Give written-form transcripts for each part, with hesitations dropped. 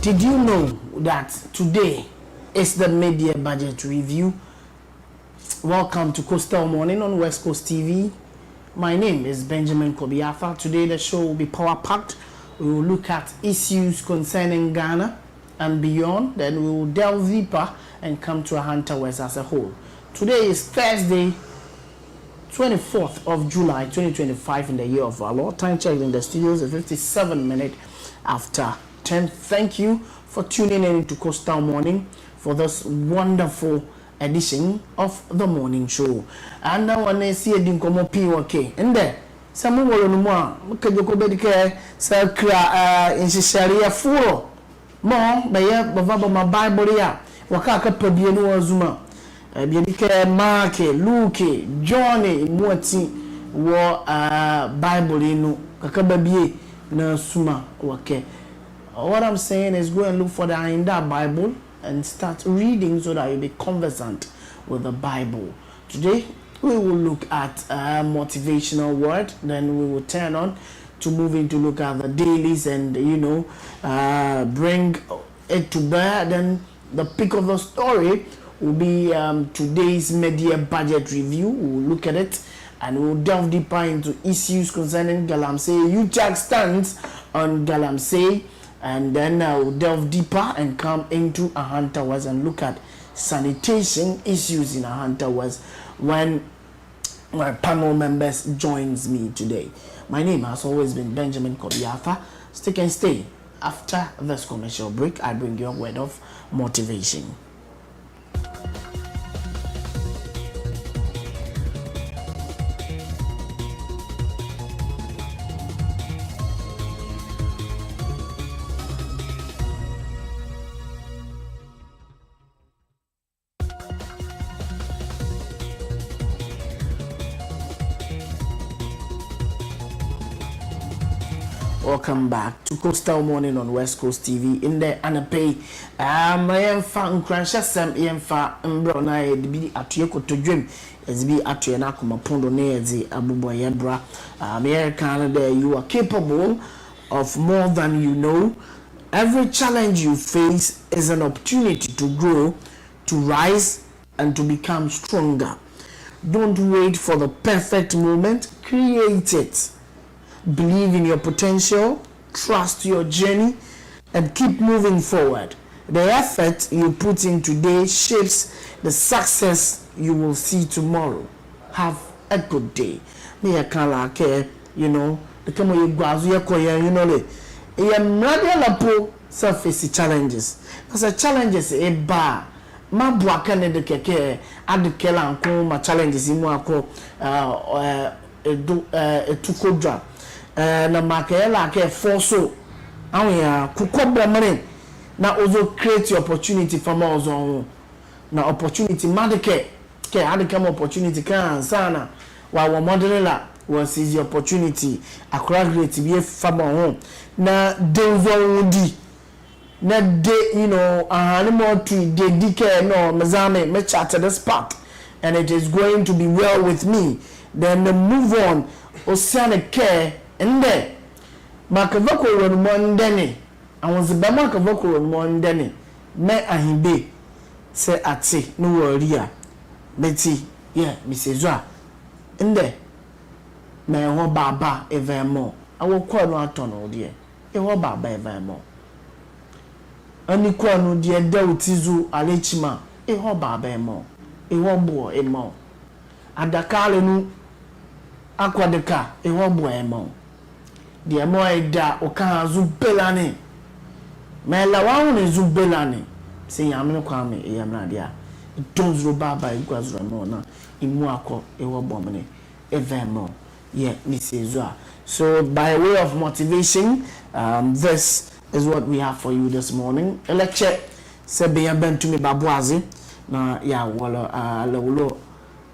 Did you know that today is the mid-year budget review? Welcome to Coastal Morning on West Coast TV. My name is Benjamin Kobiafa. Today the show will be power-packed. We will look at issues concerning Ghana and beyond. Then we will delve deeper and come to Ahanta West as a whole. Today is Thursday, 24th of July 2025 in the year of our Lord. Time check in the studios is 57 minutes after 10. Thank you for tuning in to Coastal Morning for this wonderful edition of the morning show. And now I see a dinkomo POK. And there, some more no more. Mukajoko bedike sakra in Sharia furo. More by Bava my Bible ya. Wakaka Pabiano Azuma. Bianike Mark, Luke, Johnny, Mwati war Bible inu kakababie na suma wake. What I'm saying is go and look for the in that Bible and start reading so that you'll be conversant with the Bible. Today we will look at a motivational word, then we will turn on to moving to look at the dailies and bring it to bear. Then the pick of the story will be today's media budget review. We'll look at it and we'll delve deeper into issues concerning Galamsey. UTAG stands on Galamsey, and then we'll delve deeper and come into Ahanta West and look at sanitation issues in Ahanta West when my panel members joins me today. My name has always been Benjamin Kobiafa. Stick and stay. After this commercial break, I bring you a word of motivation. Welcome back to Coastal Morning on West Coast TV. In the Anape, I am fan cruncher Sam Yemfa Mbrona be at Yoko to dream as be at Yanakuma Pondo Nezi Abubo Yebra. Canada, you are capable of more than you know. Every challenge you face is an opportunity to grow, to rise, and to become stronger. Don't wait for the perfect moment, create it. Believe in your potential, trust your journey, and keep moving forward. The effort you put in today shapes the success you will see tomorrow. Have a good day. Me can like the come you guazu ya koya le. E lapo surface challenges. Because the challenges e ba ma buaka ne de keke adukela anko ma challenges imu akọ etukodra. Na makela ke forso awia kukobra mane na ozo create opportunity for more ozo na opportunity madeke ke adekam opportunity kan sana wa modeler was is the opportunity akora great be fama na denzo di na de animal tree de dike no mezame me chat the spot and it is going to be well with me. Then move on osane care. And then, Makavako on Mondani, I was the Bamakavako on Mondani, me and be say at say, no worry, Betty, Mrs. Zwa. And there, may I baba ever more. I will call no tunnel, dear. A baba ever more. Only call no dear Tizu Alechima, a baba more. A boy a more. At the Carlinu Aquadeca, a boy more. The moida oka zubelane me la wawo zubelane se yamne kwame yamna dia don't roba ba igwazura no na imu akọ ewo bomne evemo so by way of motivation, this is what we have for you this morning. A lecture se be bentumi babuazi na ya wala lewolo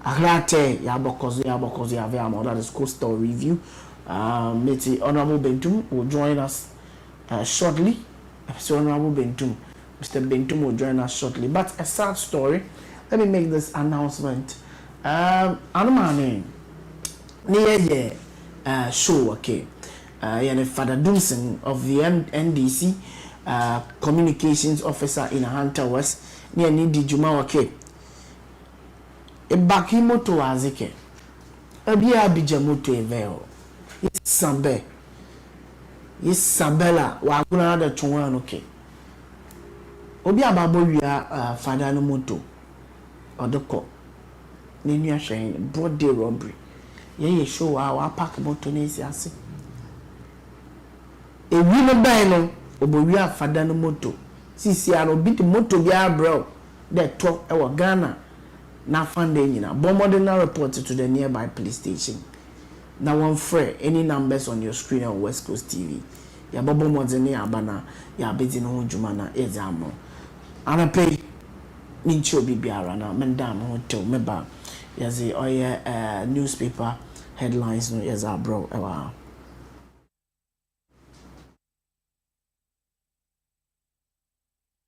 ahlate ya bokozo ya ve am that is Coastal review. Mr. Honorable Bentum will join us shortly. So Honorable Bentum, Mr. Bentum will join us shortly. But a sad story. Let me make this announcement. Anumane near show okay. Father Dunson of the NDC communications officer in Hunter West near Nidi Juma wake ebaki moto azike ebi abija moto eveo Isabella wa kuna da chonwa no ke obi ababo wia fada no moto odoko ne nua hwen broad day robbery ye show wa park moto n'esi ase ewi no ban no obowia fada no moto sisi aro bit moto bia bro de to e wo Ghana na fande nyina bomodena report to the nearby police station. Now one free any numbers on your screen on West Coast TV. Ya bobo modeni abana ya bezi no juma na exam. Ana pay nincho bibiara na menda no hotel meba yazi oye newspaper headlines no yaza bro ewa.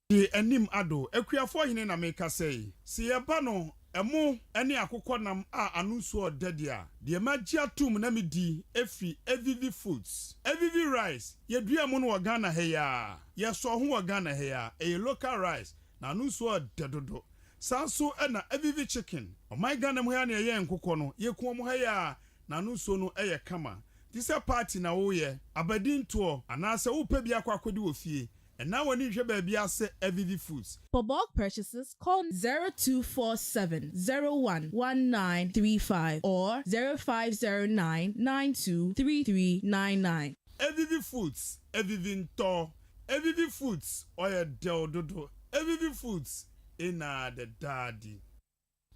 Di enim ado ekuafo hine na meka sei si yeba no emu ene akokọ nam a anusu odadia de magia tum na medi efi evivi foods evivi rice yedua mu no Ghana heya yeso ho Ghana heya e local rice na anusu odadodo sanso na evivi chicken o my Ghana mu ya na ye nkokọ no yeku mu heya na anusu no eye kama this party na wo ye abadin to anase wo pa bia kwakodi wo fie. And now when you share baby ase EVV Foods. For bulk purchases, call 0247-011935 or 0509-923399. EVV Foods, EVV Nto, EVV Foods, oya del dodo, EVV Foods, ina the daddy.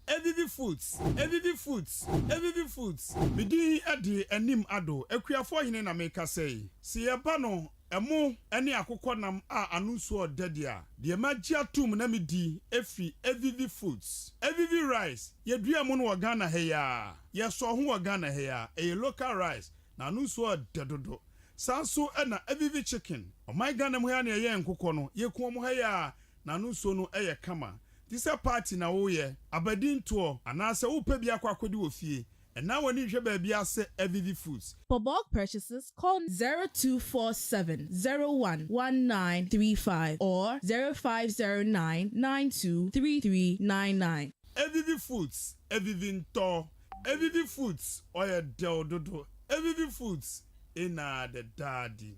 EVV Foods, EVV Foods, EVV Foods. Midi adi enim ado, ekuafo hine na meka sei. Si yebano emu ene akokọ nam a anusu odadia de magia tum na medi efi EVV Foods EVV rice yedua mu no Ghana heya yeso ho Ghana heya e local rice na anusu odadodo sanso na EVV chicken o my Ghana mu ya na ye nkokọ no yeku mu heya na anusu no eye kama this party na wo ye abadin to anase wo pa bia kwakodi wo fie. And now when you share baby ase EVV Foods. For bulk purchases, call 0247-011935 or 0509-923399. EVV Foods, EVV Nto, EVV Foods, oya del dodo, EVV Foods, ina the daddy.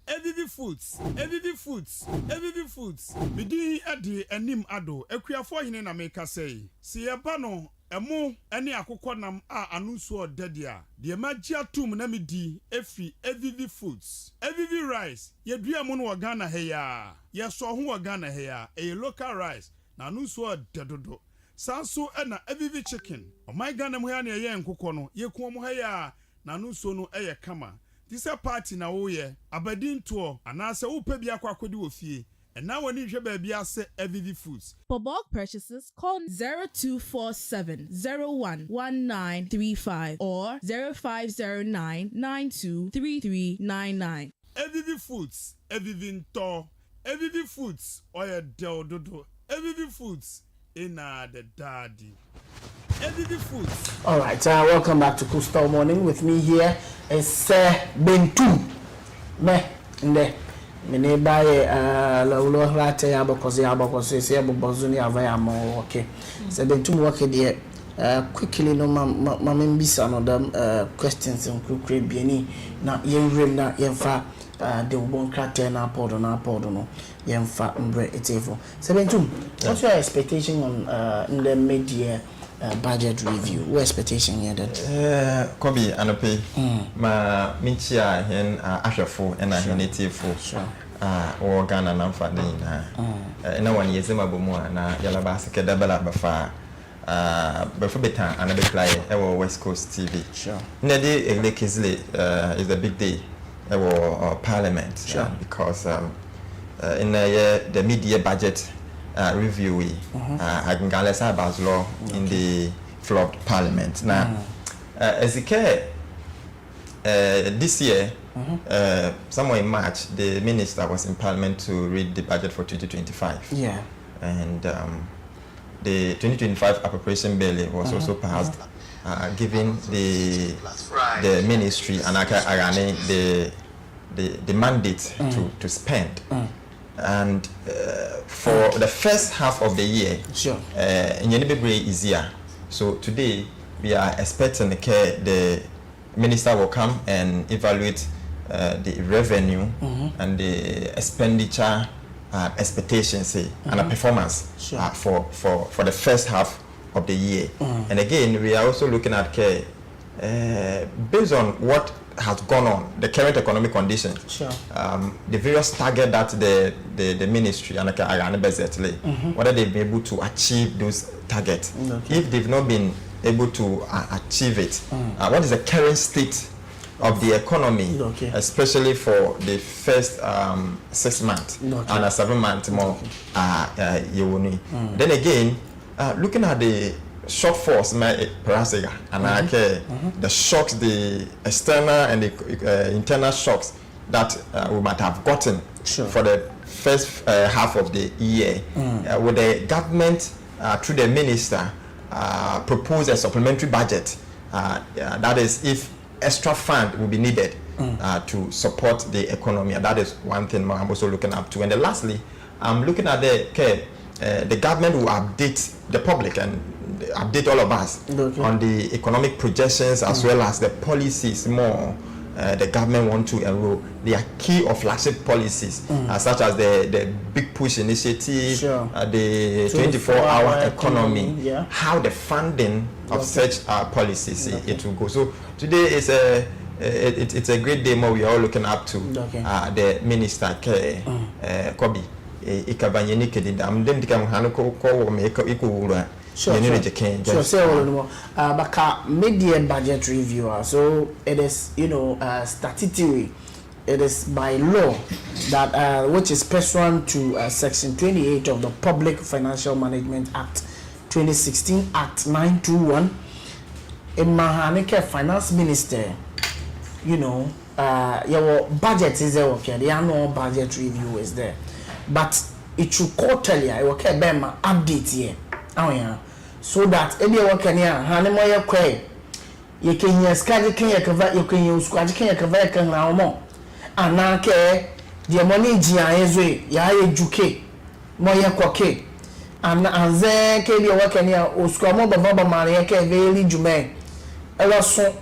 EVV Foods, EVV Foods, EVV Foods. Midi adi enim ado, ekuafo hine na meka sei. Si yeba no emu ene akokọ nam a anusu odadia de magia tum na medi efi EVV Foods EVV rice yedua mu no Ghana heya yeso ho Ghana heya e local rice na anusu odadodo sanso na EVV chicken o my Ghana mu ya na ye nkokọ no yeku mu heya na anusu no eye kama this party na wo ye abadin to anase wo pa bia kwakodi wo fie. And now when you share baby ase EVV Foods. For bulk purchases, call 0247-011935 or 0509-923399. EVV Foods, EVV Nto, EVV Foods, oya del dodo, EVV Foods, ina the daddy. EVV Foods. All right, welcome back to Coastal Morning. With me here is Bentu. Me, nde. Mene baye la ulo rate ya bokoze se bobozuni avaya mo okay. Se Bentu work there quickly no ma membisa no them questions on kukre bieni na yenrem na yenfa de ubon krate na podo no yenfa mbre etefo. Se Bentu, what's your expectation on in the mid-year budget review? What expectation here that Kobi anope ma minchia hen ahwefo na henetefo o Ghana na mfade na one yezema bomu na yala ba sekeda bela bafa before beta and be play West Coast TV. Sure. Nede Elekizle is a big day parliament. Sure. Because in the mid-year budget review I can get about law in the floor of parliament. Now as it this year somewhere in March the minister was in parliament to read the budget for 2025. Yeah. And the 2025 appropriation bill was also passed, giving the ministry and the mandate to spend. And for the first half of the year, sure, easier. So today we are expecting the minister will come and evaluate the revenue and the expenditure expectations and a performance sure, for the first half of the year. And again, we are also looking at based on what has gone on, the current economic conditions, sure, the various targets that the ministry and whether they've been able to achieve those targets. Okay. If they've not been able to achieve it, what is the current state of the economy, okay, especially for the first 6 months okay, and a 7 month more, Then again, looking at the shortfalls, and the shocks, the external and the internal shocks that we might have gotten sure, for the first half of the year, with the government through the minister propose a supplementary budget, that is if extra fund will be needed to support the economy. And that is one thing I'm also looking up to. And then lastly, I'm looking at the government will update the public and update all of us on the economic projections as well as the policies more the government want to enroll. They are key or flagship policies such as the Big Push Initiative, sure, the 24-hour economy, yeah, how the funding of such policies it will go. So today is it's a great day more we are all looking up to the minister Kobi Ikabanyeni Kedidam then dikam hanuko ko me sure, Baka mid-year budget review. So it is, statutory. It is by law that which is pursuant to Section 28 of the Public Financial Management Act 2016, Act 921. In Mahanike Finance Minister, your budget is there. Okay, the annual budget review is there, but it should quarterly. I will get update here. Oh yeah. So that any work can ya hanimoya kwe you can hear scaji can you cover you can use squaji can you cover can now more and now ke the money jia ezwe ya eduke moya kwake and then ke be work can ya uskwa baba mari ke very jume also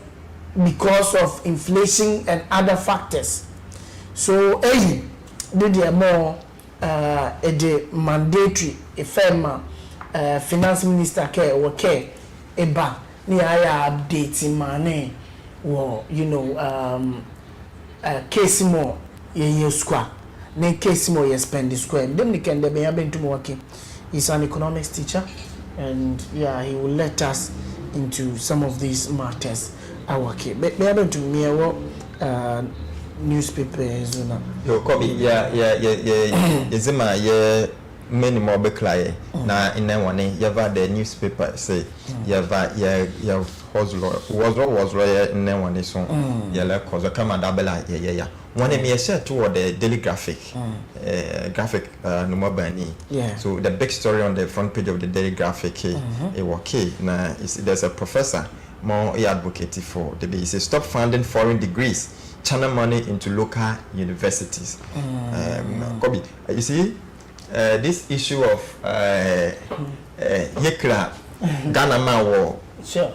because of inflation and other factors. So did there more a mandatory effect finance minister eba ni aya update mane wo case more ye square ne case more ye spend square dem ni kende be yabentu working. He's an economics teacher and he will let us into some of these matters awake be yabentu me wo newspapers na yo kobi zima many more beclay na in one yava the newspaper say yava was lawyer in one so yala cause come dabela ya one me share toward the daily graphic no more bani. So the big story on the front page of the daily graphic na there's a professor more advocate for the base stop funding foreign degrees, channel money into local universities. Kobi, you see this issue of Yekla Ghana man war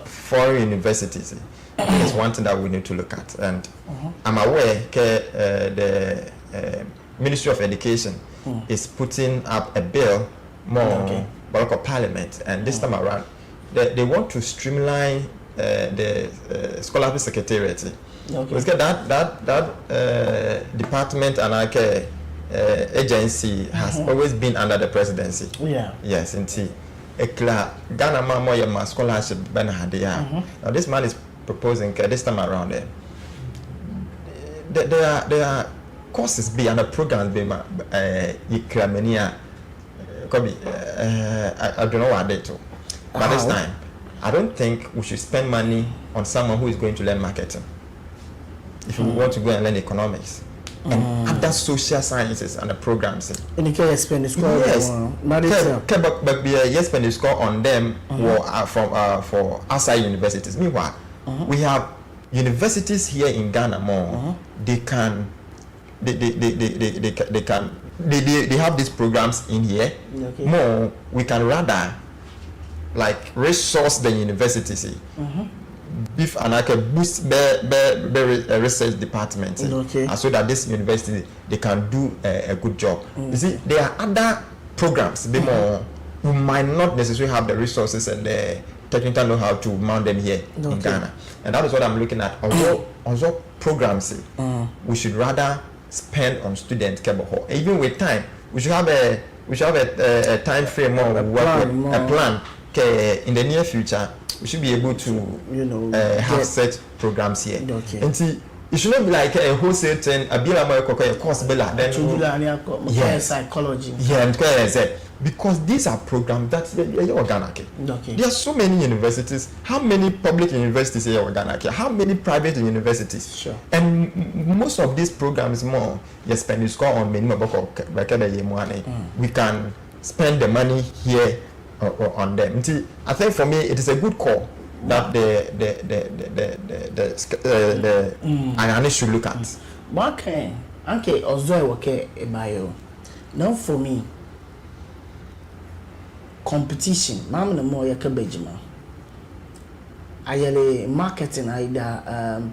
foreign universities is one thing that we need to look at, and I'm aware the Ministry of Education is putting up a bill more local parliament, and this time around they want to streamline the scholarship secretariat. Because that department and agency has always been under the presidency. Yes, indeed. Ghana Mamo scholarship Benahadia. Now this man is proposing this time around there are courses be and programs be Ikramenia. I don't know what they do. But this time I don't think we should spend money on someone who is going to learn marketing. If we want to go and learn economics and other social sciences and the programs. And you can spend the score. Yes, but yes, spend the score on them for outside universities. Meanwhile, we have universities here in Ghana more. They can they have these programs in here. Okay. More, we can rather like resource the university. See, if and I can boost the research department, okay. So that this university they can do a good job. You see, there are other programs. They more who might not necessarily have the resources and the technical know-how to mount them here in Ghana, and that is what I'm looking at. Also programs, we should rather spend on student care. Even with time, we should have a time frame or a plan. In the near future, we should be able to have such programs here. Okay. And see, it should not be like a wholesale thing. A course bella. Then psychology. Yeah, and because these are programs that are organic. Okay. There are so many universities. How many public universities are organic? How many private universities? Sure. And most of these programs more you spend you score on minimum we can spend the money here on them. I think for me it is a good call that I should look at. Okay, also okay bio. Now for me, competition. Mama no more yakabejima. Ayele marketing either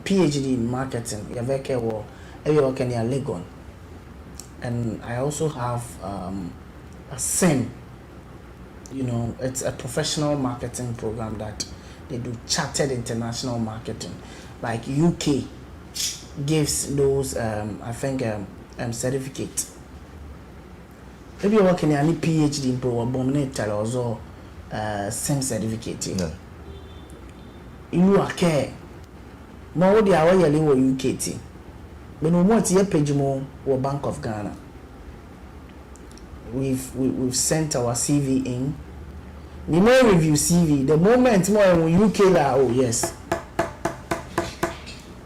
PhD in marketing. Yaveke wo every work in Legon, and I also have a SIM. You know, it's a professional marketing program that they do chartered international marketing. Like UK gives those I think certificate. If you're working any PhD in pro abominate also same certificate. Yeah. You are care. More the hour you live UKT. But no more to page more or Bank of Ghana. We've sent our CV in. The more review CV, the moment more in UK la yes.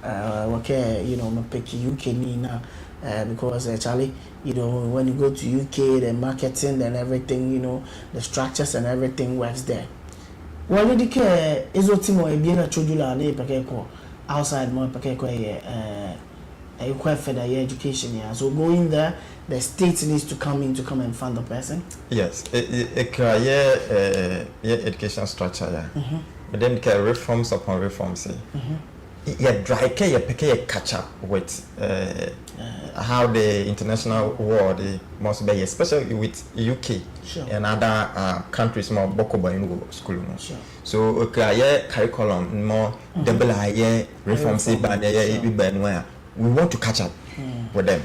Okay, you know, I pick UK now because Charlie, you know, when you go to UK, the marketing and everything, you know, the structures and everything works there. Well, the care is what Timo being a chudula ne pakeko outside more pakeko you quite further your education here. So going there, the state needs to come and fund the person. Yes, education structure, yeah. But then reforms upon reforms. Yeah, dry care, you catch up with how the international world must be, especially with UK and other countries more bokoba in school. So curriculum more double reforms where we want to catch up with them.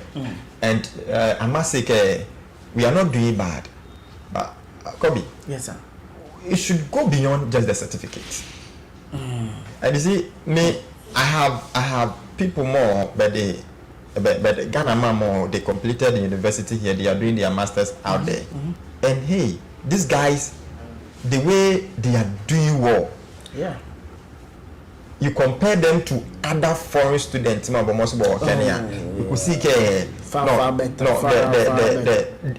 And I must say we are not doing bad, but Kobe, yes sir, it should go beyond just the certificate. And you see, me, I have people more, but the Ghana man more, they completed the university here, they are doing their masters out there. And hey, these guys, the way they are doing well, yeah. You compare them to other foreign students, Kenya. You could see far better.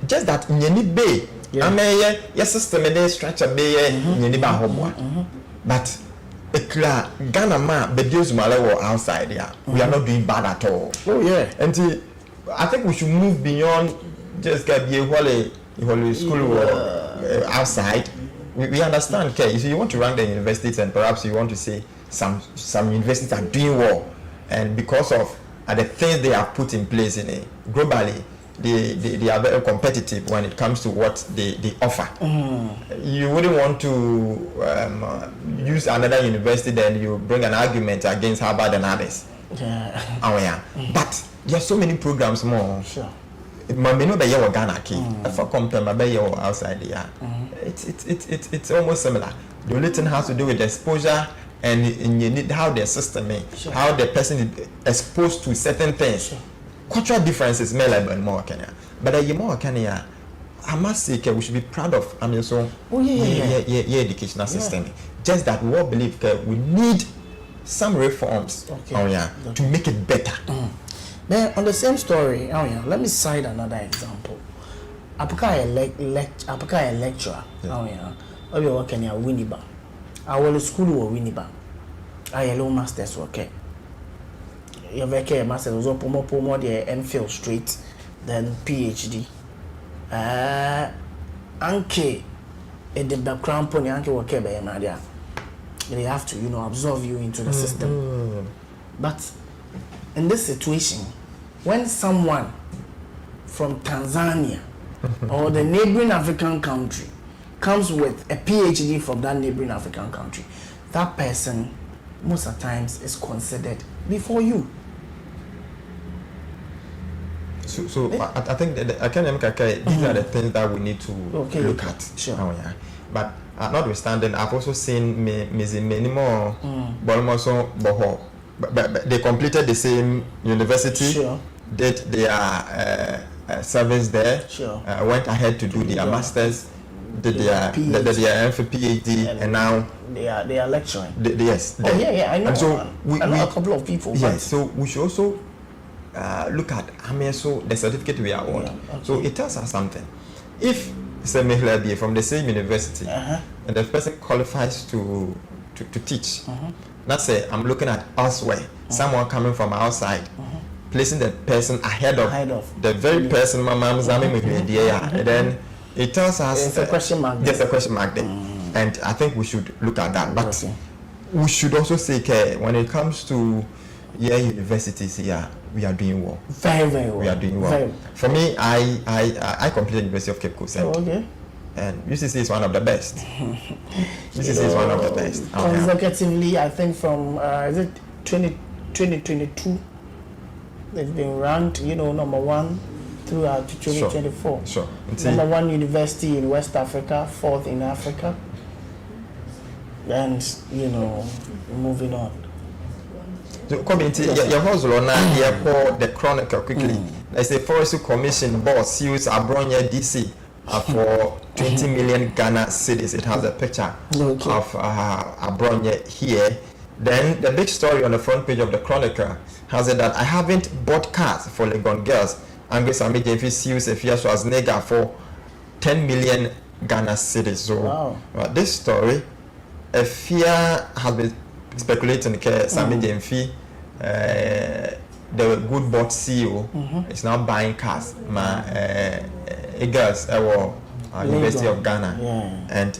Just that in any bay, I mean, yes, system and structure bay, but Ghana man, but those Malawi outside here, we are not doing bad at all. Oh yeah, and I think we should move beyond just get be a whole school outside. We understand, okay, if you want to rank the universities and perhaps you want to say some universities are doing well, and because of the things they have put in place in it globally, they are very competitive when it comes to what they offer. You wouldn't want to use another university, then you bring an argument against Harvard and others. Yeah. Oh yeah. But there are so many programs more. Sure. Maybe not be Ghana key. If I compare maybe outside there, it's almost similar. The only thing has to do with exposure and you need how the system is, how the person is exposed to certain things. Sure. Cultural differences may like more Kenya, but more Kenya, I must say we should be proud of. I mean, so educational system. Just that we all believe we need some reforms. To make it better. Then on the same story, let me cite another example. Apaka a lecturer. I be working at Winneba. Our school was Winneba. I hello masters okay. your vacay master was pomo the MPhil straight, then PhD. Anke the background pony anke work by Maria. They have to, absorb you into the system. But in this situation, when someone from Tanzania or the neighboring African country comes with a PhD from that neighboring African country, that person most of the times is considered before you. So I think these are the things that we need to look at. Sure. Oh, yeah. But notwithstanding, I've also seen many more, but they completed the same university, Sure. did their service there, Sure. went ahead to do their masters, did their PhD, and now they are lecturing. Yes. Yeah, I know. And so I know a couple of people. Yes, so we should also look at the certificate we are on. Yeah, okay. So it tells us something. If Semihla from the same university and the person qualifies to teach, let's say I'm looking at elsewhere, someone coming from outside, placing the person ahead of the very person Mama Zami and then it tells us there's a question mark. There's a question mark there. And I think we should look at that. But we should also say, when it comes to universities here, we are doing well. Very, very well. We are doing well. For me, I completed University of Cape Coast. Okay. And UCC is one of the best. UCC is one of the best. Consecutively, I think from, is it 2022, they've been ranked, number one throughout 2024. Sure. Number one university in West Africa, fourth in Africa. And, moving on. So, your hustle now here for the Chronicle quickly. There's a Forestry Commission board seals Abronya DC for 20 million Ghana cedis. It has a picture of Abronya here. Then the big story on the front page of the Chronicle has it that I haven't bought cars for Legon girls. Angry Sami JV seals a Fia Schwarzenegger for 10 million Ghana cedis. So this story, a fear has been speculating that Sami JV, the good bought CEO, is now buying cars. Girls at University of Ghana, and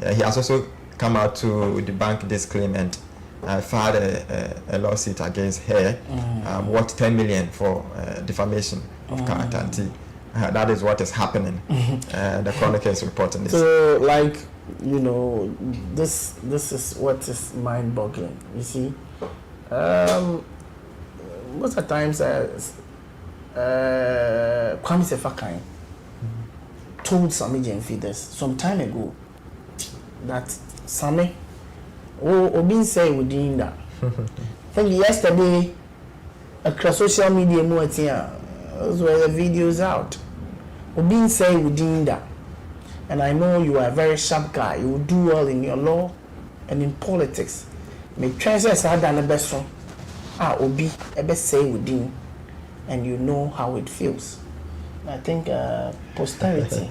he has also come out to debunk this claim and filed a lawsuit against her, worth 10 million for defamation of character. That is what is happening. The Chronicle is reporting this. So, this is what is mind-boggling. You see, most of the times, Kwame Sefakai told Sami Jenfi this some time ago that Sami, Obin say within that. I think yesterday, across social media, those were the videos out. Obin say within that. And I know you are a very sharp guy. You will do well in your law and in politics. May chances are than the best one. Obi, a best say within, and you know how it feels. I think posterity.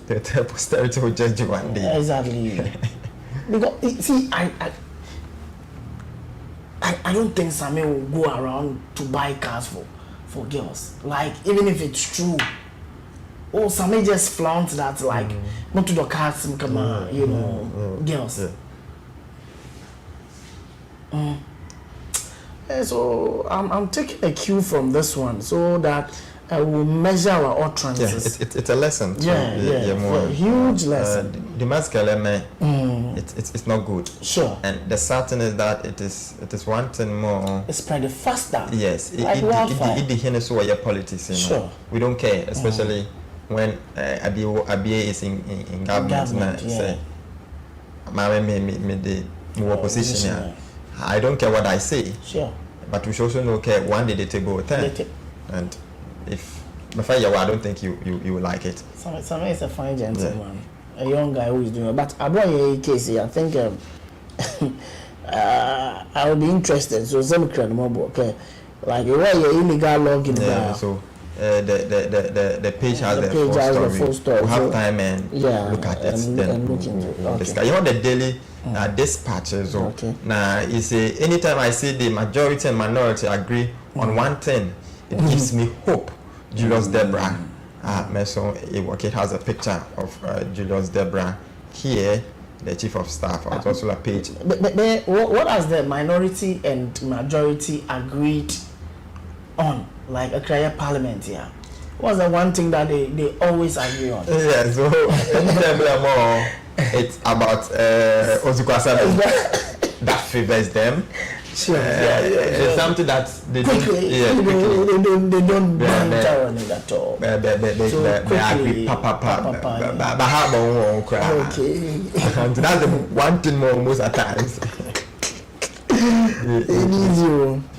The posterity will judge you one day. Exactly. Because see, I don't think Sami will go around to buy cars for girls. Like, even if it's true. Sami just flaunts that, like, not to the cars, come on, girls. So I'm taking a cue from this one so that I will measure our utterances. Yeah, it's a lesson. A huge lesson. The mask element, it's not good. Sure. And the certain is that it is one thing more. It's spread faster. Yes. Like wildfire. It politics. Sure. We don't care, especially when Abie is in government. Say, me opposition. Yeah. I don't care what I say. Sure. But we should also know care one day they take over 10. And if I don't think you will like it. Sami is a fine gentleman, a young guy who is doing it. But about case, I think I will be interested. So some okay, like why your illegal logging. So the page has the full story. We'll have time and look at it. Then look into it. Okay. You know the daily dispatches. Now you see, anytime I see the majority and minority agree on one thing, it gives me hope. Julius Deborah, it has a picture of Julius Deborah here, the chief of staff. It's also a page. But what has the minority and majority agreed on, like a Accra Parliament here? What's the one thing that they always agree on? Yeah, so it's about Ozukwasa that favors them. Sure. It's something that they quickly, they don't banter on it at all. They agree, okay. And that's the one thing most at times.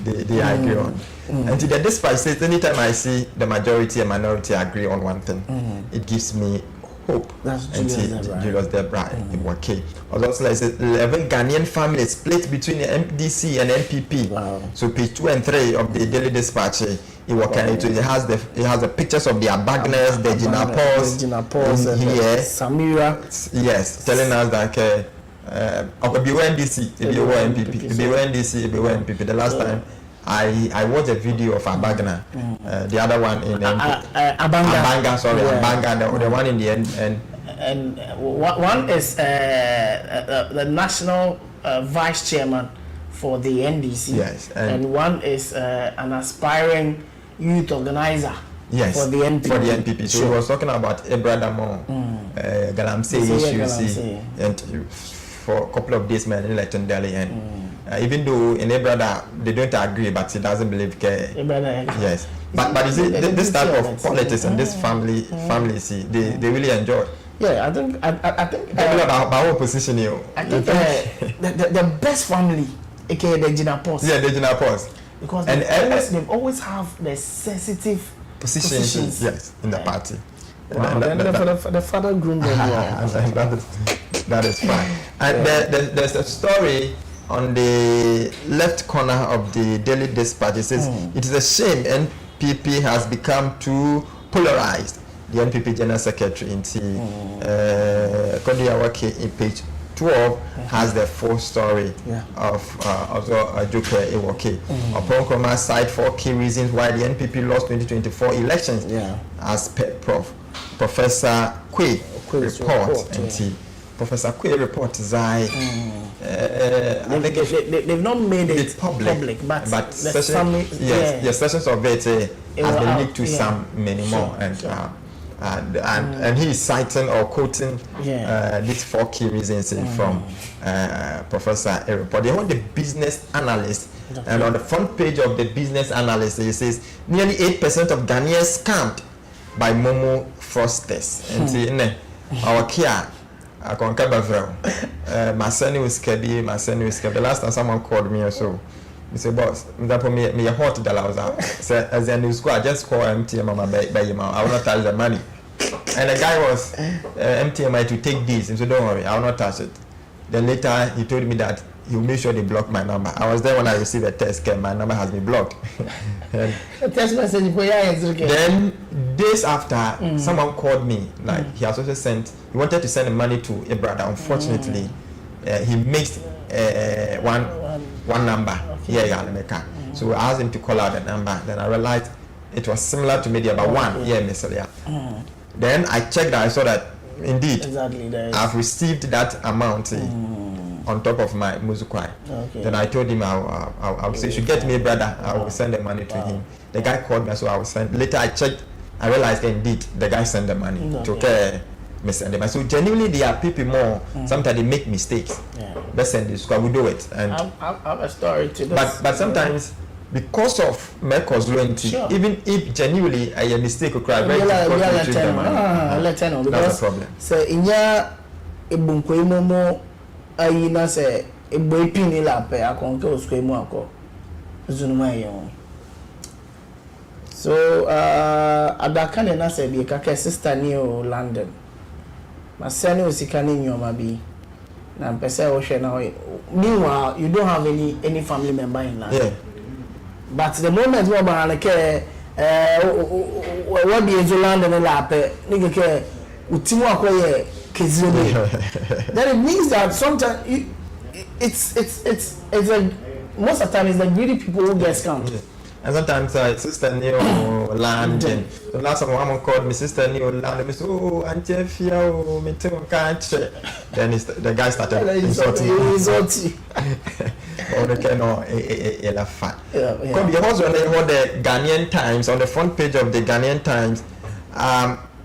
They agree on. And to the dispatch says, anytime I see the majority and minority agree on one thing, it gives me hope. That's Julius Deborah. Okay. Also, like 11 Ghanaian families split between the MDC and MPP. Wow. So page 2 and 3 of the Daily Dispatch, it has the pictures of the Abagners, the Jinapos here, Samira. Yes, telling us that MDC, MPP. The last time I watched a video of Abagna, the other one in Abanga, the one in the end, and one is the national vice chairman for the NDC. Yes, and one is an aspiring youth organizer. Yes, for the NPP. So he was talking about Ebradamo, Galamsey issues, and for a couple of days, man, in Electon Delhi, and even though in Ebrada they don't agree, but he doesn't believe. Yes, but you see, this type of politics and this family, see, they really enjoy. Yeah, I think about our position here. I think the best family, aka the Jinapos. Yeah, the Jinapos. Because they always have the sensitive positions. Yes, in the party. Wow. The father groomed them well. That is fine. And there's a story on the left corner of the Daily Dispatch. It says, it is a shame NPP has become too polarized. The NPP General Secretary in Kodiawake in page 12 has the full story of also Ajoke Ewoke. Upon Nkrumah cite 4 key reasons why the NPP lost 2024 elections as per Professor Quay report. Professor Quay report is I think they've not made it public, but the sessions of it has been leaked to many more, and he is citing or quoting these 4 key reasons from Professor A report. They want the business analyst, and on the front page of the business analyst, it says nearly 8% of Ghanaians scammed by Momo fraudsters. And our Kia. I can't cover my son was scared. The last time someone called me or so, he said, boss, that put me a hot dollars out. So as a new squad, just call MTM on my baby. I will not touch the money. And the guy was MTMI to take this. He said, don't worry, I will not touch it. Then later he told me that he will make sure they block my number. I was there when I received a text, my number has been blocked. A text message. Then days after, someone called me, like he has also sent. He wanted to send the money to a brother. Unfortunately, he mixed one number here in America. So I asked him to call out the number. Then I realized it was similar to maybe about one here in Misalia. Then I checked that. I saw that indeed I've received that amount on top of my Muzukwai. Then I told him I'll say, you should get me a brother. I will send the money to him. The guy called me, so I will send. Later I checked. I realized indeed the guy sent the money to so genuinely there are people more. Sometimes they make mistakes. Let's send this. I will do it. And I have a story to this. But sometimes because of Mercos loyalty, even if genuinely a mistake occurs, that's a problem. So in your Ebunkwemo ayina say eboipin ni la pe akonke oskwemu akọ zunuma yon. So adaka ne na say bi ka sister ni o London. Masani osika ni nyoma bi. Na mpese wo hwe na ho. Meanwhile, you don't have any family member in London. Yeah. But the moment we are like what the Zoland and the lape nigga ke utimu akoye kezile. Then it means that sometimes it's a most of the time it's the greedy people who get scammed. Yeah. And sometimes sister Neo land and the last one called me sister Neo land and me say, oh auntie Fia oh me too can't. Then the guy started insulting. Or the kind of a fat. Come because when they hold the Ghanaian Times on the front page of the Ghanaian Times,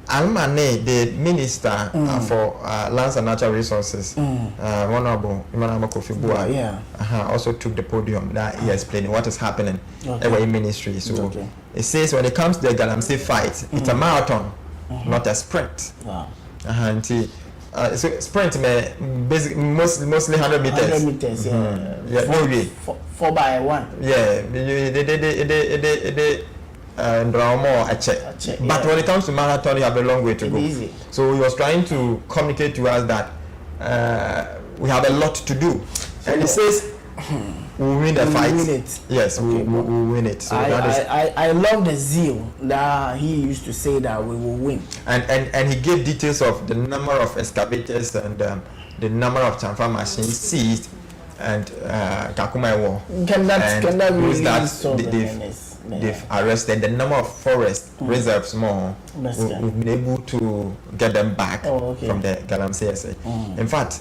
Almane, the minister for lands and natural resources, Honorable Imam Kofi Bua, also took the podium that he explained what is happening in ministry. So it says when it comes to the Galamsey fight, it's a marathon, not a sprint. So sprint may basically mostly 100 meters. 100 meters, yeah. 4 by 1. Yeah, they draw more a check. But when it comes to marathon, you have a long way to go. Easy. So he was trying to communicate to us that we have a lot to do. And he says we'll win the fight. Win it. Yes, we'll win it. So I love the zeal that he used to say that we will win. And he gave details of the number of excavators and the number of transfer machines seized and Kakuma War. Can that really they've arrested the number of forest reserves more. We've been able to get them back from the Galamsey estate. In fact,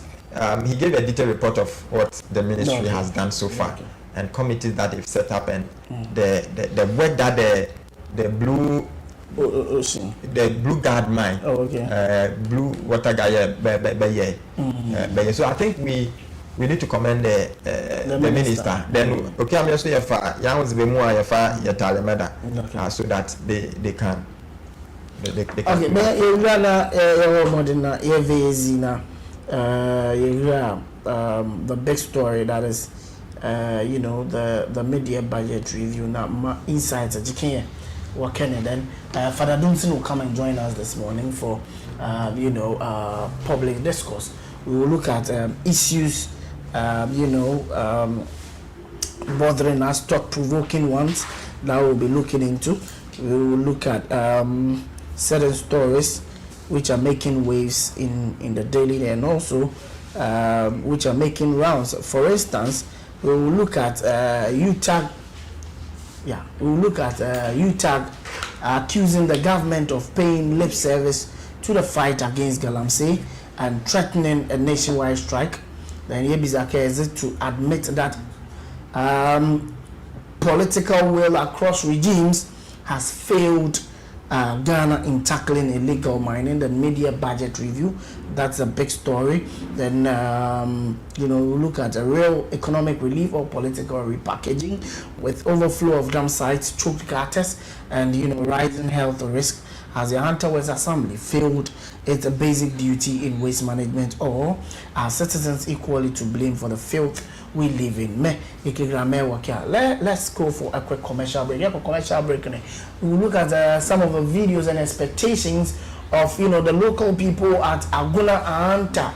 he gave a detailed report of what the ministry has done so far and committees that they've set up and the work that the blue ocean, the blue guard mine, blue water guy, so I think we need to commend the minister. Then I'm just here for so that they can. Okay, but you the big story that is, the media budget review now insights that you can work in, and then Father Dunson will come and join us this morning for public discourse. We will look at issues bothering us, thought-provoking ones that we'll be looking into. We will look at certain stories which are making waves in the daily and also which are making rounds. For instance, we will look at UTAG. Yeah, we will look at UTAG accusing the government of paying lip service to the fight against Galamsey and threatening a nationwide strike. Then Yebizake is to admit that political will across regimes has failed Ghana in tackling illegal mining. The media budget review, that's a big story. Then we look at a real economic relief or political repackaging with overflow of dam sites, choked gutters, and rising health risk as the Hunter West Assembly failed its basic duty in waste management, or are citizens equally to blame for the filth we live in? Let's go for a quick commercial break. We will look at some of the videos and expectations of the local people at Aguna Anta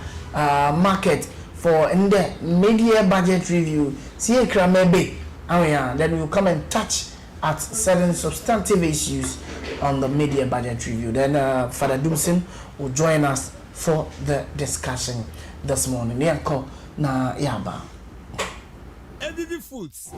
market for the media budget review. Then we'll come and touch at certain substantive issues on the media budget review. Then Father Dumson will join us for the discussion this morning. Na yaba. Every foods.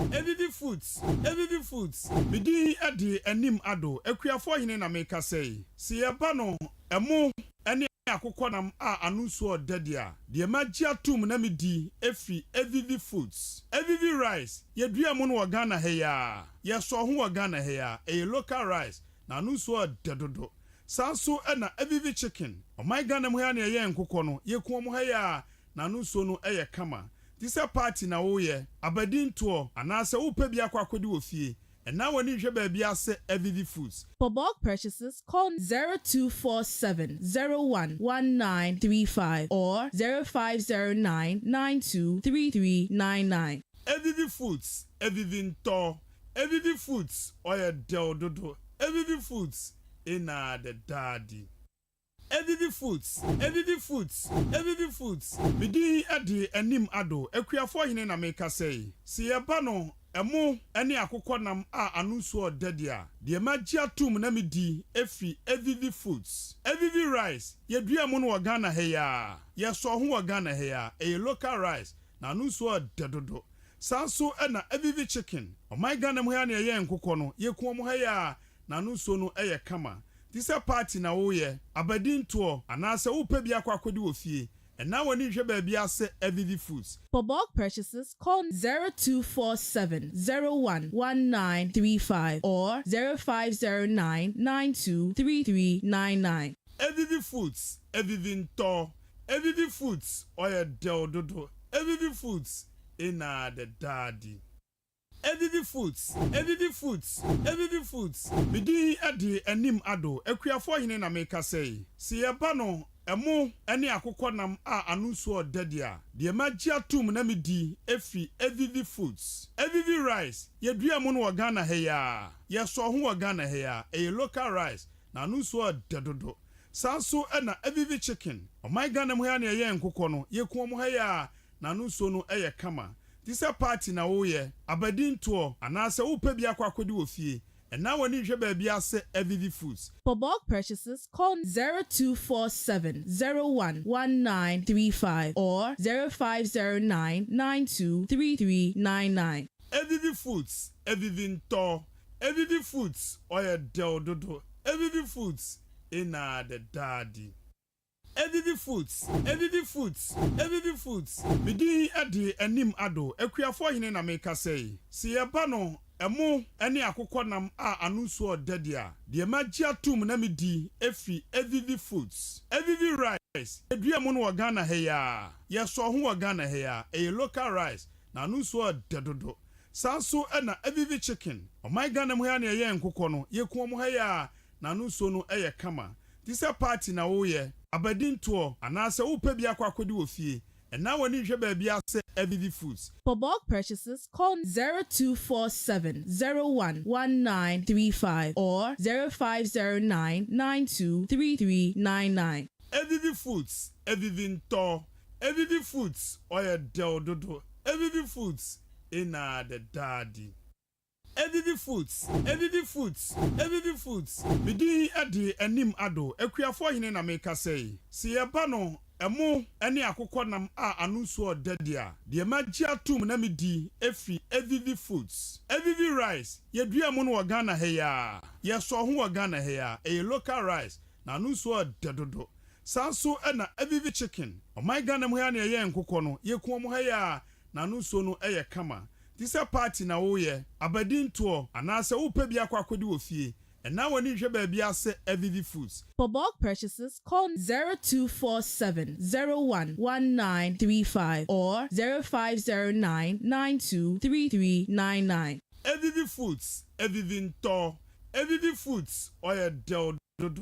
Bidi adi enim ado. Ekuafo hine na meka say. Si eba no emo ene akokɔ nam a anuso odedia. De magia tum na medi efi every foods. Every rice. Yedua mo no Ghana he ya. Yeso ho Ghana he ya. E local rice. Na anuso odedodo. Sanso na every chicken. O my Ghana mo ya na ye nkokɔ no. Ye ko mo he ya. Na anuso no eye kama. This a party na wo ye abadin to anase wo pa bi akwakodi wo fie and now when you shebe bia se every foods. For bulk purchases, call 0247-01-1935 or 0509-923399. Every foods, every foods, oya del dodo, every foods, ina the daddy. Every foods. Bidi adi enim ado. Ekuafo hine na meka say. Si eba no emu ene akokɔ nam a anu so odadia de magia tum na medi efi evivi foods evivi rice yedua mu no Ghana he ya yeso ho Ghana he ya e local rice na anu so odadodo sanso na evivi chicken oman Ghana mu ya na ye nkokɔ no yeku mu ha ya na anu so no eye kama this a party na wo ye abadinto anase wo pa bi akwakodi wo fie. And now when you share baby, I say Evivi Foods. For bulk purchases, call 0247 011935 or 0509 923399. Evivi Foods, Evivi Nto, Evivi Foods, Oya Del Dodo, Evivi Foods, Ina the Daddy. Evivi Foods, Evivi Foods, Evivi Foods. Bidi adi enim ado, ekuafo hine na meka say. Siyabano. Emu ene akokɔ nam a anu so odadia de magia tum na medi efi Evivi Foods Evivi rice yedua mu no Ghana he ya yeso ho Ghana he ya e local rice na anu so odadodo sanso na Evivi chicken oman Ghana mu ya na ye nkokɔ no yeku mu ha ya na anu so no eye kama this a party na wo ye abadinto anase wo pa bi akwakodi wo fie. And now when you share baby, I say Evivi Foods. For bulk purchases, call 0247 011935 or 0509 923399. Evivi Foods, Evivi Nto, Evivi Foods, Oya Del Dodo, Evivi Foods, Ina the Daddy. Evivi Foods, Evivi Foods, Evivi Foods. Bidi adi enim ado, ekuafo hine na meka say. Siyabano. Emu ene akokɔ nam a anu so odadia de magia tum na medi efi Evivi Foods Evivi rice edua mu no Ghana he ya yeso ho Ghana he ya e local rice na anu so odadodo sanso na Evivi chicken oman Ghana mu ya na ye nkokɔ no yeku mu ha ya na anu so no eye kama this a party na wo ye abadinto anase wo pa bi akwakodi wo fie. And now when you share baby, I say Evivi Foods. For bulk purchases, call 0247 011935 or 0509 923399. Evivi Foods, Evivi Nto, Evivi Foods, Oya Del Dodo, Evivi Foods, Ina the Daddy. Evivi Foods, Evivi Foods, Evivi Foods. Bidi adi enim ado, ekuafo hine na meka say. Siyabano. Emu ene akokɔ nam a anu so odadia de magia tum na medi efi Evivi Foods Evivi rice yedua mu no Ghana he ya yeso ho Ghana he ya e local rice na anu so odadodo sanso na Evivi chicken oman Ghana mu ya na ye nkokɔ no yeku mu ha ya na anu so no eye kama this a party na wo ye abadinto anase wo pa bi akwakodi wo fie. And now when you share baby, I say Evivi Foods. For bulk purchases, call 0247 011935 or 0509 923399. Evivi Foods, Evivi Nto, Evivi Foods, Oya Del Dodo.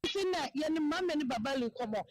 na yen mama ni baba le komo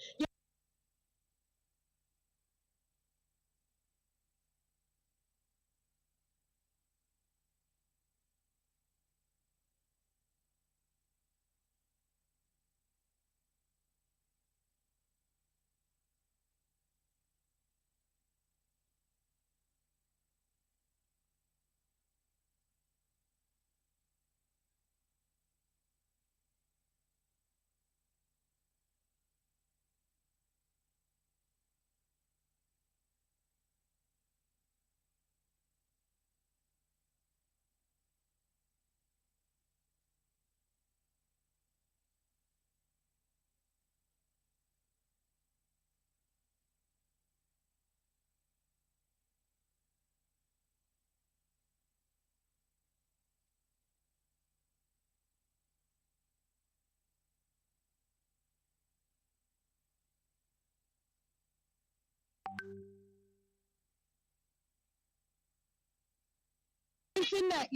na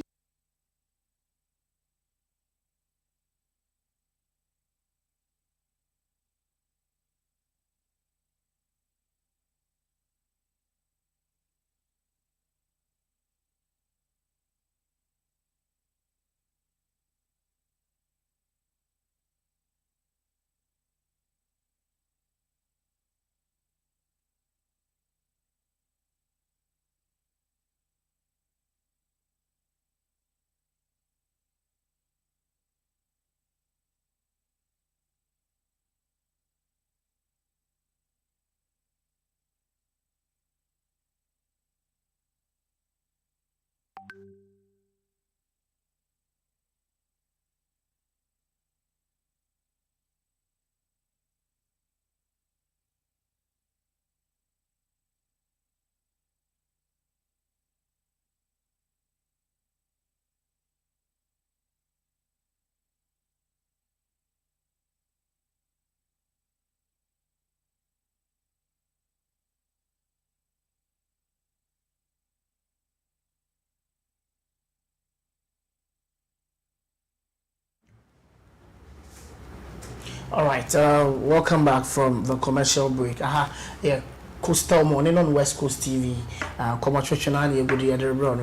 All right, welcome back from the commercial break. Yeah, Coastal Morning on West Coast TV.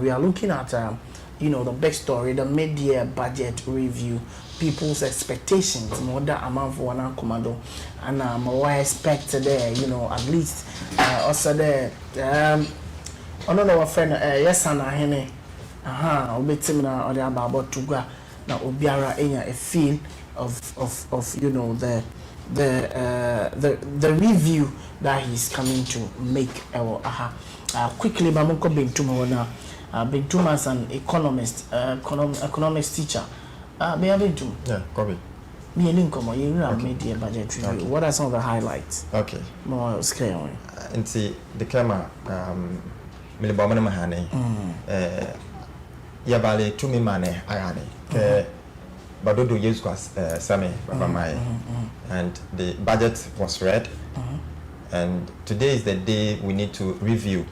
We are looking at, the big story, the mid-year budget review, people's expectations, more than amount for one commando, and what I expect there, at least, also there, I don't know what friend, yes, and I, I'll be timina or the about to go now, Obiara, a feel of the review that he's coming to make. Quickly, Bamoko Bintuma now. Bintuma is an economist, economics teacher. Be a Bintum. Yeah, copy. Me and Lincoln, you know, media budget review. Okay. What are some of the highlights? Okay. More scale. And see the camera, Milibamana Mahane, Yabale, Tumi Mane, Ayane. Badodo Yusquas Sami Babamai, and the budget was read. And today is the day we need to review